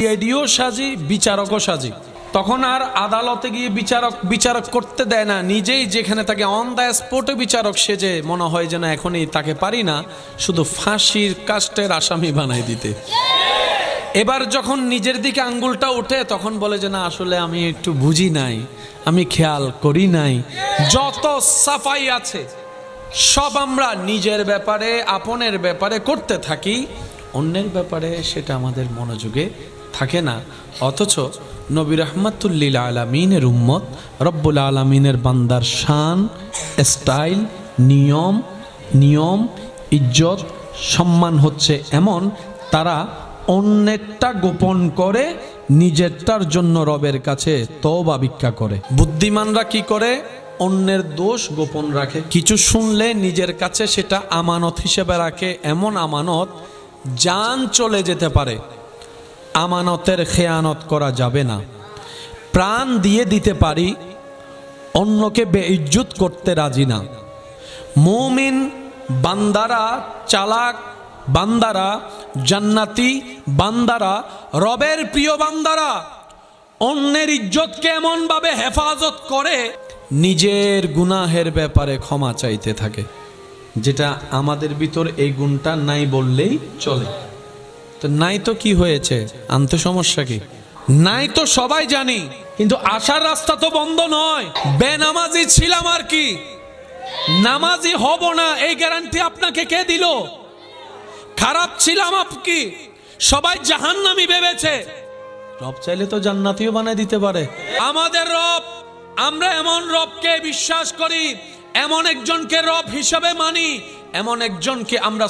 সিআইডিও সাজি, বিচারকও সাজি। তখন আর আদালতে গিয়ে বিচারক করতে দেয় না, নিজেই যেখানে তাকে অন দ্য স্পটে বিচারক সেজে মনে হয় যেন এখনই তাকে পারি না, শুধু ফাঁসির কাস্টের আসামি বানাই দিতে। এবার যখন নিজের দিকে আঙ্গুলটা ওঠে তখন বলে যে না, আসলে আমি একটু বুঝি নাই, আমি খেয়াল করি নাই। যত সাফাই আছে সব আমরা নিজের ব্যাপারে, আপনের ব্যাপারে করতে থাকি, অন্যের ব্যাপারে সেটা আমাদের মনোযোগে থাকে না। অথচ নবী রাহমাতুল্লিল আলামিনের উম্মত, রব্বুল আলামিনের বান্দার শান, স্টাইল, নিয়ম, ইজ্জত, সম্মান হচ্ছে এমন, তারা অন্যেরটা গোপন করে নিজেরটার জন্য রবের কাছে তওবা ভিক্ষা করে। বুদ্ধিমানরা কি করে? অন্যের দোষ গোপন রাখে, কিছু শুনলে নিজের কাছে সেটা আমানত হিসেবে রাখে। এমন আমানত জান চলে যেতে পারে, আমানতের খেয়ানত করা যাবে না। প্রাণ দিয়ে দিতে পারি, অন্যকে বেইজ্জত করতে রাজি না। মুমিন বান্দারা, চালাক বান্দারা, জান্নাতি বান্দারা, রবের প্রিয় বান্দারা অন্যের ইজ্জতকে এমন ভাবে হেফাজত করে নিজের গুনাহের ব্যাপারে ক্ষমা চাইতে থাকে, যেটা আমাদের ভিতর এই গুণটা নাই বললেই চলে। তো নাই তো কি হয়েছে, আনতে সমস্যা কি? নাই তো সবাই জানি, কিন্তু আসার রাস্তা তো বন্ধ নয়। বেনামাজি ছিলাম আর কি, নামাজি হব না এই গ্যারান্টি আপনাকে কে দিল? খারাপ ছিলাম আপনি, সবাই জাহান্নামী ভেবেছে, রব চাইলে তো জান্নাতীও বানায় দিতে পারে। আমাদের রব, আমরা এমন রবকে বিশ্বাস করি, এমন একজনকে রব হিসাবে মানি, এমন একজনকে আমরা